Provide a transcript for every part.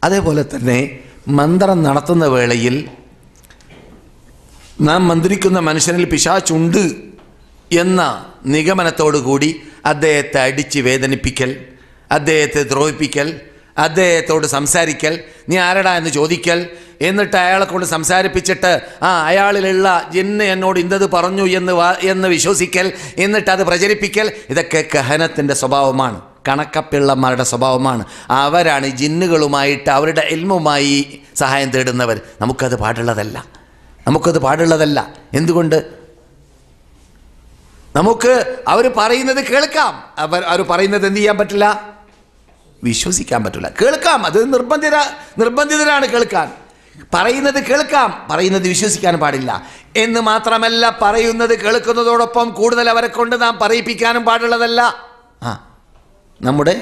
അതേപോലെ തന്നെ മന്ത്രം നടത്തുന്ന വേളയിൽ നാം മന്ത്രിക്കുന്ന മനുഷ്യനിൽ പിശാചുണ്ട് എന്ന നിഗമനത്തോടു കൂടി അദ്ദേഹത്തെ അടിച്ച് വേദനിപ്പിക്കൽ, അദ്ദേഹത്തെ ദ്രോഹിപ്പിക്കൽ, അദ്ദേഹത്തോട് സംസാരിക്കൽ, നീ ആരടാ എന്ന് ചോദിക്കൽ, എന്നിട്ട് അയാളെ കൊണ്ട് സംസാരിപ്പിച്ചിട്ട് അയാളിലുള്ള ജിന്ന് എന്നോട് ഇന്നത് പറഞ്ഞു എന്ന് വിശ്വസിക്കൽ, എന്നിട്ട് അത് പ്രചരിപ്പിക്കൽ, ഇതൊക്കെ കഹനത്തിൻ്റെ സ്വഭാവമാണ്, കണക്കപ്പിള്ളമാരുടെ സ്വഭാവമാണ്. അവരാണ് ജിന്നുകളുമായിട്ട് അവരുടെ ഇൽമുമായി സഹായം തേടുന്നവർ. നമുക്കത് പാടുള്ളതല്ല. എന്തുകൊണ്ട്? നമുക്ക് അവർ പറയുന്നത് കേൾക്കാം, അവർ പറയുന്നത് എന്ത് ചെയ്യാൻ പറ്റില്ല? വിശ്വസിക്കാൻ പറ്റില്ല. കേൾക്കാം, അത് നിർബന്ധിതരാണ് കേൾക്കാൻ. പറയുന്നത് കേൾക്കാം, പറയുന്നത് വിശ്വസിക്കാൻ പാടില്ല. എന്ന് മാത്രമല്ല, പറയുന്നത് കേൾക്കുന്നതോടൊപ്പം കൂടുതൽ അവരെ കൊണ്ട് നാം പറയിപ്പിക്കാനും പാടുള്ളതല്ല. നമ്മുടെ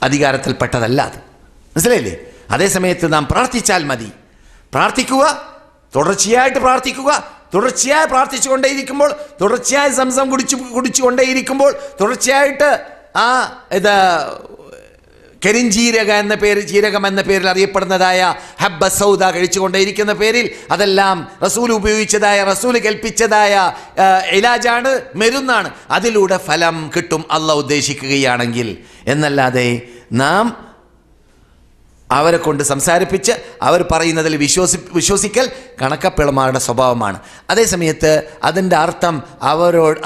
അധികാരത്തിൽപ്പെട്ടതല്ല അത്. മനസ്സിലായില്ലേ? അതേസമയത്ത് നാം പ്രാർത്ഥിച്ചാൽ മതി. പ്രാർത്ഥിക്കുക, തുടർച്ചയായിട്ട് പ്രാർത്ഥിക്കുക. തുടർച്ചയായി പ്രാർത്ഥിച്ചുകൊണ്ടേയിരിക്കുമ്പോൾ, തുടർച്ചയായി സംസം കുടിച്ചുകൊണ്ടേയിരിക്കുമ്പോൾ, തുടർച്ചയായിട്ട് ജീരകം എന്ന പേരിൽ അറിയപ്പെടുന്നതായ ഹബ്ബ സൗദ കഴിച്ചുകൊണ്ടേയിരിക്കുന്ന പേരിൽ, അതെല്ലാം റസൂൽ ഉപയോഗിച്ചതായ, റസൂൽ കൽപ്പിച്ചതായ ഇലാജാണ്, മരുന്നാണ്. അതിലൂടെ ഫലം കിട്ടും അള്ളാഹ് ഉദ്ദേശിക്കുകയാണെങ്കിൽ. എന്നല്ലാതെ നാം അവരെ കൊണ്ട് സംസാരിപ്പിച്ച് അവർ പറയുന്നതിൽ വിശ്വസിക്കൽ കണക്കപ്പിളമാരുടെ സ്വഭാവമാണ്. അതേസമയത്ത് അതിൻ്റെ അർത്ഥം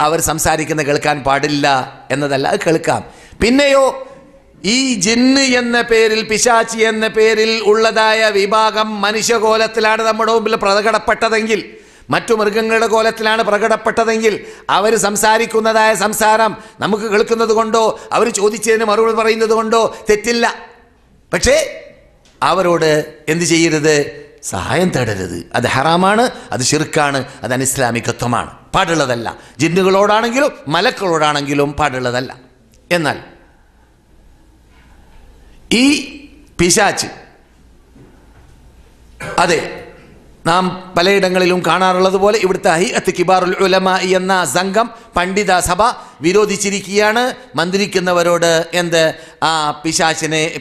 അവർ സംസാരിക്കുന്ന കേൾക്കാൻ പാടില്ല എന്നതല്ല, അത് കേൾക്കാം. പിന്നെയോ ഈ ജിന്ന് എന്ന പേരിൽ, പിശാചി എന്ന പേരിൽ ഉള്ളതായ വിഭാഗം മനുഷ്യകോലത്തിലാണ് നമ്മുടെ മുമ്പിൽ പ്രകടപ്പെട്ടതെങ്കിൽ, മറ്റു മൃഗങ്ങളുടെ കോലത്തിലാണ് പ്രകടപ്പെട്ടതെങ്കിൽ, അവർ സംസാരിക്കുന്നതായ സംസാരം നമുക്ക് കേൾക്കുന്നത് കൊണ്ടോ അവർ ചോദിച്ചതിന് മറുപടി പറയുന്നത് കൊണ്ടോ തെറ്റില്ല. പക്ഷേ അവരോട് എന്ത് ചെയ്യരുത്? സഹായം തേടരുത്. അത് ഹറാമാണ്, അത് ശിർക്കാണ്, അത് അനിസ്ലാമികത്വമാണ്, പാടുള്ളതല്ല. ജിന്നുകളോടാണെങ്കിലും മലക്കളോടാണെങ്കിലും പാടുള്ളതല്ല. എന്നാൽ ഈ പിശാച്, അതെ, നാം പലയിടങ്ങളിലും കാണാറുള്ളത് പോലെ ഇവിടുത്തെ ഹൈഅത്ത് കിബാറുൽ ഉലമ എന്ന സംഘം, പണ്ഡിത സഭ വിരോധിച്ചിരിക്കുകയാണ്. മന്ത്രിക്കുന്നവരോട്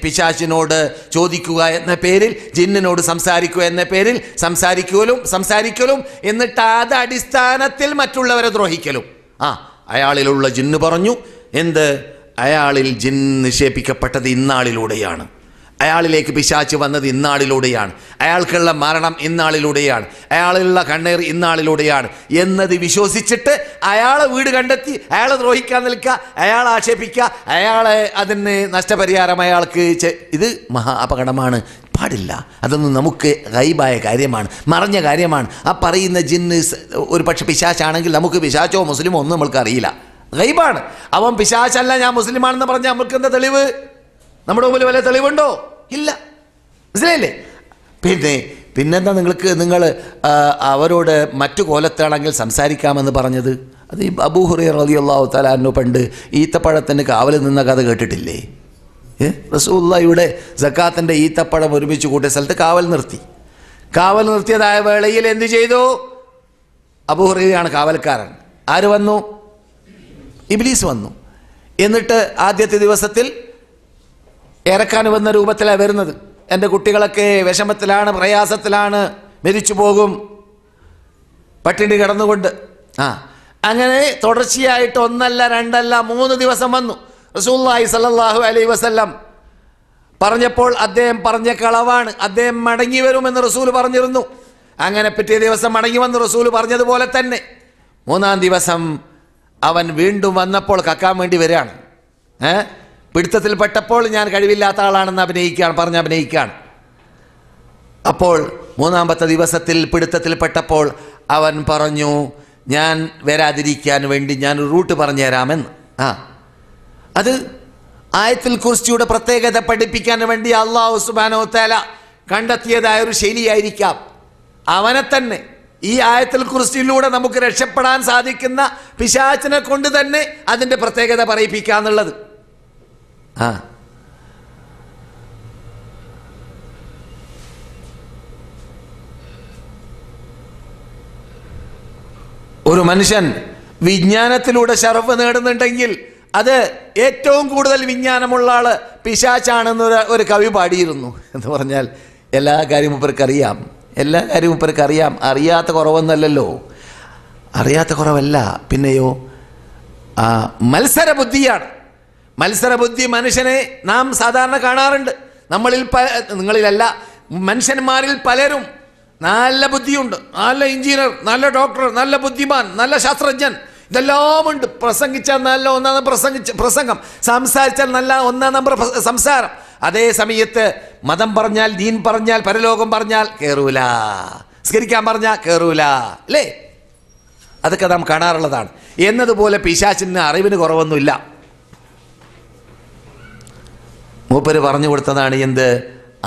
പിശാചിനോട് ചോദിക്കുക എന്ന പേരിൽ, ജിന്നിനോട് സംസാരിക്കുക എന്ന പേരിൽ സംസാരിക്കലും എന്നിട്ട് അത് അടിസ്ഥാനത്തിൽ മറ്റുള്ളവരെ ദ്രോഹിക്കലും. അയാളിലുള്ള ജിന്ന് പറഞ്ഞു, അയാളിൽ ജിന്ന് നിക്ഷേപിക്കപ്പെട്ടത് ഇന്നാളിലൂടെയാണ്, അയാളിലേക്ക് പിശാച് വന്നത് ഇന്നാളിലൂടെയാണ്, അയാൾക്കുള്ള മരണം ഇന്നാളിലൂടെയാണ്, അയാളുള്ള കണ്ണീർ ഇന്നാളിലൂടെയാണ് എന്നത് വിശ്വസിച്ചിട്ട് അയാളെ വീട് കണ്ടെത്തി അയാളെ ദ്രോഹിക്കാൻ നിൽക്കുക, അയാളെ ആക്ഷേപിക്കുക, അയാളെ അതിന് നഷ്ടപരിഹാരം അയാൾക്ക് ഇത് മഹാ അപകടമാണ്, പാടില്ല. അതൊന്നും നമുക്ക് ഗൈബായ കാര്യമാണ്, മറഞ്ഞ കാര്യമാണ്. പറയുന്ന ജിന്ന് ഒരു പക്ഷെ പിശാചാണെങ്കിൽ നമുക്ക് പിശാചോ മുസ്ലിമോ ഒന്നും നമ്മൾക്ക് അറിയില്ല, ഗൈബാണ്. അവൻ പിശാചല്ല, ഞാൻ മുസ്ലിമാണെന്ന് പറഞ്ഞാൽ നമുക്ക് എന്താ തെളിവ്? നമ്മുടെ മുമ്പിൽ വല്ല തെളിവുണ്ടോ? ഇല്ല. മനസ്സിലായില്ലേ? പിന്നെന്താ നിങ്ങൾ അവരോട് മറ്റു കോലത്താണെങ്കിൽ സംസാരിക്കാമെന്ന് പറഞ്ഞത്? അത് ഈ അബൂ ഹുറൈറ റളിയല്ലാഹു തആല അൻഹു പണ്ട് ഈത്തപ്പഴത്തിന് കാവൽ നിന്ന കഥ കേട്ടിട്ടില്ലേ? റസൂലുള്ളാഹിയുടെ സക്കാത്തിൻ്റെ ഈത്തപ്പഴം ഒരുമിച്ച് കൂട്ടിയ സ്ഥലത്ത് കാവൽ നിർത്തിയതായ വേളയിൽ എന്ത് ചെയ്തു? അബൂ ഹുറൈറയാണ് കാവൽക്കാരൻ. ആര് വന്നു? ഇബ്ലീസ് വന്നു. എന്നിട്ട് ആദ്യത്തെ ദിവസത്തിൽ ഇറക്കാൻ വന്ന രൂപത്തിലാണ് വരുന്നത്. എൻ്റെ കുട്ടികളൊക്കെ വിഷമത്തിലാണ്, പ്രയാസത്തിലാണ്, മരിച്ചു പോകും പട്ടിണി കിടന്നുകൊണ്ട്. അങ്ങനെ തുടർച്ചയായിട്ട് 1 അല്ല 2 അല്ല 3 ദിവസം വന്നു. റസൂലുള്ളാഹി സ്വല്ലല്ലാഹു അലൈഹി വസല്ലം പറഞ്ഞപ്പോൾ അദ്ദേഹം പറഞ്ഞ കളവാണ്, അദ്ദേഹം മടങ്ങി വരുമെന്ന് റസൂൽ പറഞ്ഞിരുന്നു. അങ്ങനെ പിറ്റേ ദിവസം മടങ്ങി വന്ന് റസൂൽ പറഞ്ഞതുപോലെ തന്നെ 3-ാം ദിവസം അവൻ വീണ്ടും വന്നപ്പോൾ കക്കാൻ വേണ്ടി വരികയാണ്. പിടുത്തത്തിൽപ്പെട്ടപ്പോൾ ഞാൻ കഴിവില്ലാത്ത ആളാണെന്ന് അഭിനയിക്കുകയാണ്. അപ്പോൾ 3-ാമത്തെ ദിവസത്തിൽ പിടുത്തത്തിൽപ്പെട്ടപ്പോൾ അവൻ പറഞ്ഞു, ഞാൻ വരാതിരിക്കാൻ വേണ്ടി ഞാൻ ഒരു റൂട്ട് പറഞ്ഞു തരാമെന്ന്. അത് ആയത്തുൽ കുർസിയുടെ പ്രത്യേകത പഠിപ്പിക്കാൻ വേണ്ടി അല്ലാഹു സുബ്ഹാനഹു വ തആല കണ്ടെത്തിയതായ ഒരു ശൈലിയായിരിക്കാം. അവനെ തന്നെ ഈ ആയത്തുൽ കുർസിയിലൂടെ നമുക്ക് രക്ഷപ്പെടാൻ സാധിക്കുന്ന പിശാചിനെ കൊണ്ട് തന്നെ അതിൻ്റെ പ്രത്യേകത പറയിപ്പിക്കാന്നുള്ളത്. ഒരു മനുഷ്യൻ വിജ്ഞാനത്തിലൂടെ ശറഫ് നേടുന്നുണ്ടെങ്കിൽ അത് ഏറ്റവും കൂടുതൽ വിജ്ഞാനമുള്ള ആള് പിശാച്ചാണെന്ന് ഒരു കവി പാടിയിരുന്നു. എന്ന് പറഞ്ഞാൽ എല്ലാ കാര്യവും മൂപ്പർക്കറിയാം, എല്ലാ കാര്യവും മൂപ്പർക്കറിയാം. അറിയാത്ത കുറവൊന്നല്ലല്ലോ, അറിയാത്ത കുറവല്ല. പിന്നെയോ മത്സരബുദ്ധിയാണ്. മത്സരബുദ്ധി മനുഷ്യനെ നാം സാധാരണ കാണാറുണ്ട്. നിങ്ങളിലല്ല, മനുഷ്യന്മാരിൽ പലരും നല്ല ബുദ്ധിയുണ്ട്, നല്ല എഞ്ചിനീയർ, നല്ല ഡോക്ടർ, നല്ല ബുദ്ധിമാൻ, നല്ല ശാസ്ത്രജ്ഞൻ, ഇതെല്ലാം ഉണ്ട്. പ്രസംഗിച്ചാൽ നല്ല ഒന്നാം നമ്പർ പ്രസംഗം, സംസാരിച്ചാൽ നല്ല ഒന്നാം നമ്പർ സംസാരം. അതേ സമയത്ത് മതം പറഞ്ഞാൽ, ദീൻ പറഞ്ഞാൽ, പരലോകം പറഞ്ഞാൽ കയറൂല, സ്കരിക്കാൻ പറഞ്ഞാൽ കയറൂല, അല്ലേ? അതൊക്കെ നാം കാണാറുള്ളതാണ്. എന്നതുപോലെ പിശാചിന് അറിവിന് കുറവൊന്നുമില്ല. മൂപ്പര് പറഞ്ഞു കൊടുത്തതാണ് എന്ത്?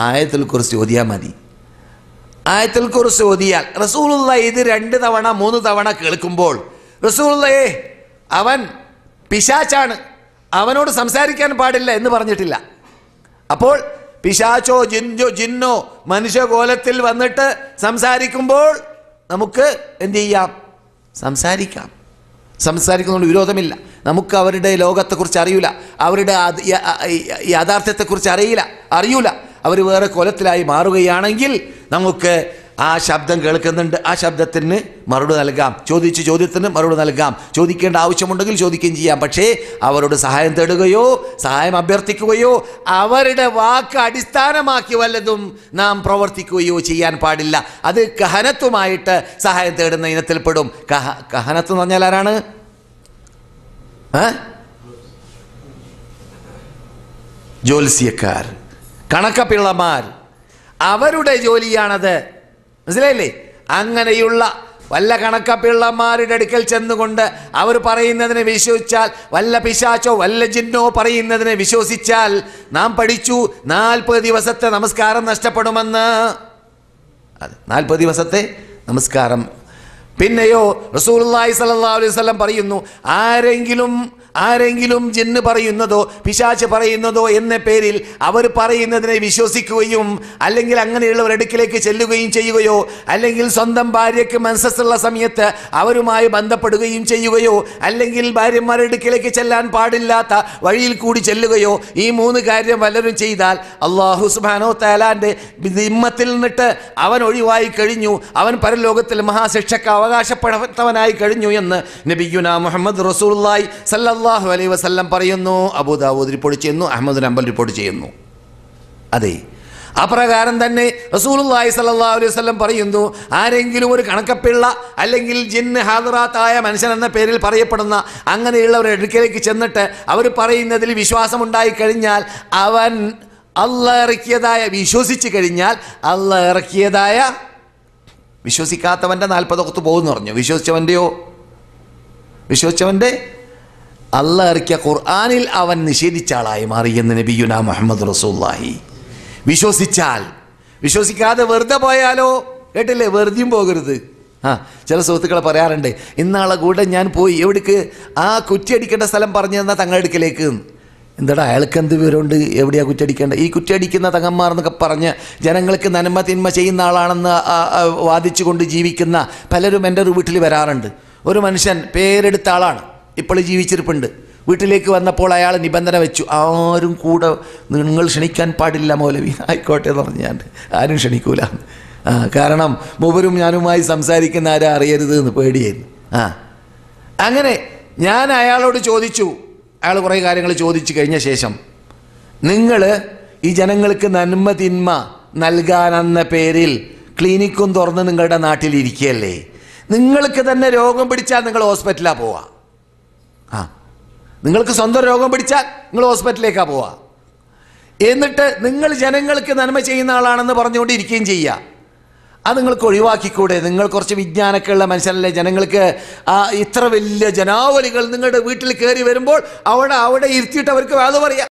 ആയത്തുൽ കുർസി ഓതിയാൽ മതി. ആയത്തുൽ കുർസി ഓതിയാൽ റസൂലുള്ള ഇത് 2 തവണ 3 തവണ കേൾക്കുമ്പോൾ റസൂലുള്ളാഹേ അവൻ പിശാചാണ്, അവനോട് സംസാരിക്കാൻ പാടില്ല എന്ന് പറഞ്ഞിട്ടില്ല. അപ്പോൾ പിശാചോ ജിന്നോ മനുഷ്യകോലത്തിൽ വന്നിട്ട് സംസാരിക്കുമ്പോൾ നമുക്ക് എന്ത് ചെയ്യാം? സംസാരിക്കുന്നതുകൊണ്ട് വിരോധമില്ല. നമുക്ക് അവരുടെ ലോകത്തെക്കുറിച്ച് അറിയില്ല, അവരുടെ യാഥാർത്ഥ്യത്തെക്കുറിച്ച് അറിയൂല. അവർ വേറെ കോലത്തിലായി മാറുകയാണെങ്കിൽ നമുക്ക് ആ ശബ്ദം കേൾക്കുന്നുണ്ട്, ആ ശബ്ദത്തിന് മറുപടി നൽകാം, ചോദ്യത്തിന് മറുപടി നൽകാം, ചോദിക്കേണ്ട ആവശ്യമുണ്ടെങ്കിൽ ചോദിക്കുകയും ചെയ്യാം. പക്ഷേ അവരോട് സഹായം തേടുകയോ സഹായം അഭ്യർത്ഥിക്കുകയോ അവരുടെ വാക്ക് അടിസ്ഥാനമാക്കി വല്ലതും നാം പ്രവർത്തിക്കുകയോ ചെയ്യാൻ പാടില്ല. അത് കഹനത്തുമായിട്ട് സഹായം തേടുന്ന ഇനത്തിൽപ്പെടും. കഹനത്ത് എന്ന് പറഞ്ഞാൽ ആരാണ്? ജ്യോത്സ്യക്കാർ, കണക്കപ്പിള്ളമാർ, അവരുടെ ജോലിയാണത്. മനസ്സിലായില്ലേ? അങ്ങനെയുള്ള വല്ല കണക്കപ്പിള്ളമാരുടെ അടുക്കൽ ചെന്നുകൊണ്ട് അവർ പറയുന്നതിനെ വിശ്വസിച്ചാൽ, വല്ല പിശാചോ വല്ല ജിന്നോ പറയുന്നതിനെ വിശ്വസിച്ചാൽ, നാം പഠിച്ചു 40 ദിവസത്തെ നമസ്കാരം നഷ്ടപ്പെടുമെന്ന്. അതെ, 40 ദിവസത്തെ നമസ്കാരം. പിന്നെയോ റസൂലുള്ളാഹി സ്വല്ലല്ലാഹു അലൈഹി വസല്ലം പറയുന്നു, ആരെങ്കിലും ജിന്ന് പറയുന്നതോ പിശാച് പറയുന്നതോ എന്ന പേരിൽ അവർ പറയുന്നതിനെ വിശ്വസിക്കുകയും അല്ലെങ്കിൽ അങ്ങനെയുള്ളവർ അടുക്കിലേക്ക് ചെല്ലുകയും ചെയ്യുകയോ അല്ലെങ്കിൽ സ്വന്തം ഭാര്യയ്ക്ക് മെൻസസ്സുള്ള സമയത്ത് അവരുമായി ബന്ധപ്പെടുകയും ചെയ്യുകയോ അല്ലെങ്കിൽ ഭാര്യമാരുടെ അടുക്കിലേക്ക് ചെല്ലാൻ പാടില്ലാത്ത വഴിയിൽ കൂടി ചെല്ലുകയോ, ഈ 3 കാര്യം വല്ലവരും ചെയ്താൽ അല്ലാഹു സുബ്ഹാനഹു തആലാന്റെ ദിമ്മത്തിൽ നിന്നിട്ട് അവൻ ഒഴിവായി കഴിഞ്ഞു, അവൻ പരലോകത്തിൽ മഹാശിക്ഷയ്ക്ക് അവകാശപ്പെട്ടവനായി കഴിഞ്ഞു എന്ന് നബിയുനാ മുഹമ്മദ് റസൂലുള്ളാഹി സല്ലല്ലാഹു അലൈഹി വസല്ലം പറയുന്നു. അബൂ ദാവൂദ് റിപ്പോർട്ട് ചെയ്യുന്നു, അഹ്മദ് ബിൻ ഹംബൽ റിപ്പോർട്ട് ചെയ്യുന്നു. അതെ, അപ്രകാരം തന്നെ റസൂലുള്ളാഹി സ്വല്ലല്ലാഹു അലൈഹി വസല്ലം പറയുന്നു, ആരെങ്കിലും ഒരു കണക്കപ്പിള്ള അല്ലെങ്കിൽ ജിന്ന് ഹാദിറാത്തായ മനുഷ്യൻ എന്ന പേരിൽ പറയപ്പെടുന്ന അങ്ങനെയുള്ളവരുടെ അടുക്കലേക്ക് ചെന്നിട്ട് അവർ പറയുന്നതിൽ വിശ്വാസമുണ്ടായി കഴിഞ്ഞാൽ, അവൻ അല്ലാഹ് ഇറക്കിയതായ വിശ്വസിച്ച് കഴിഞ്ഞാൽ അല്ലാഹ് ഇറക്കിയതായ, വിശ്വസിക്കാത്തവൻ്റെ 40 വഖ്ത് പോകുമെന്ന് പറഞ്ഞു, വിശ്വസിച്ചവൻ്റെ അല്ലാഹ് ഇറക്കിയ ഖുർആനിൽ അവൻ നിഷേധിച്ച ആളായി മാറി എന്ന് നബിയുനാ മുഹമ്മദ് റസൂലുള്ളാഹി. വിശ്വസിക്കാതെ വെറുതെ പോയാലോ? കേട്ടില്ലേ, വെറുതെയും പോകരുത്. ചില സുഹൃത്തുക്കളെ പറയാറുണ്ട്, ഇന്നാളെ കൂടെ ഞാൻ പോയി, എവിടേക്ക്? ആ കുറ്റിയടിക്കേണ്ട സ്ഥലം പറഞ്ഞു തന്നാൽ തങ്ങളടുക്കലേക്ക്. എന്താടാ അയാൾക്ക് എന്ത് വിവരമുണ്ട് എവിടെയാ കുറ്റടിക്കേണ്ടത്? ഈ കുറ്റടിക്കുന്ന തങ്ങന്മാർ എന്നൊക്കെ പറഞ്ഞ് ജനങ്ങൾക്ക് നന്മ തിന്മ ചെയ്യുന്ന ആളാണെന്ന് വാദിച്ചു കൊണ്ട് ജീവിക്കുന്ന പലരും എൻ്റെ ഒരു വീട്ടിൽ വരാറുണ്ട്. ഒരു മനുഷ്യൻ പേരെടുത്ത ആളാണ്, ഇപ്പോൾ ജീവിച്ചിരിപ്പുണ്ട്. വീട്ടിലേക്ക് വന്നപ്പോൾ അയാൾ നിബന്ധന വെച്ചു, ആരും കൂടെ നിങ്ങൾ ക്ഷണിക്കാൻ പാടില്ല മൗലവി. ആയിക്കോട്ടെ എന്ന് പറഞ്ഞ് ഞാൻ ആരും ക്ഷണിക്കൂല. കാരണം മൂവരും ഞാനുമായി സംസാരിക്കുന്ന ആരും അറിയരുത് എന്ന് പേടിയായിരുന്നു. അങ്ങനെ ഞാൻ അയാളോട് ചോദിച്ചു, അയാൾ കുറേ കാര്യങ്ങൾ ചോദിച്ചു കഴിഞ്ഞ ശേഷം, നിങ്ങൾ ഈ ജനങ്ങൾക്ക് നന്മ തിന്മ നൽകാനെന്ന പേരിൽ ക്ലിനിക്കും തുറന്ന് നിങ്ങളുടെ നാട്ടിലിരിക്കുകയല്ലേ? നിങ്ങൾക്ക് തന്നെ രോഗം പിടിച്ചാൽ നിങ്ങൾ ഹോസ്പിറ്റലിലാണ് പോവുക. നിങ്ങൾക്ക് സ്വന്തം രോഗം പിടിച്ചാൽ നിങ്ങൾ ഹോസ്പിറ്റലിലേക്കാണ് പോവുക. എന്നിട്ട് നിങ്ങൾ ജനങ്ങൾക്ക് നന്മ ചെയ്യുന്ന ആളാണെന്ന് പറഞ്ഞുകൊണ്ടിരിക്കുകയും ചെയ്യുക. അത് നിങ്ങൾക്ക് ഒഴിവാക്കിക്കൂടെ? നിങ്ങൾ കുറച്ച് വിജ്ഞാനമൊക്കെ ഉള്ള മനുഷ്യരല്ലേ, ജനങ്ങൾക്ക് ഇത്ര വലിയ ജനാവലികൾ നിങ്ങളുടെ വീട്ടിൽ കയറി വരുമ്പോൾ അവിടെ ഇരുത്തിയിട്ട് അവർക്ക് അത് പറയാം.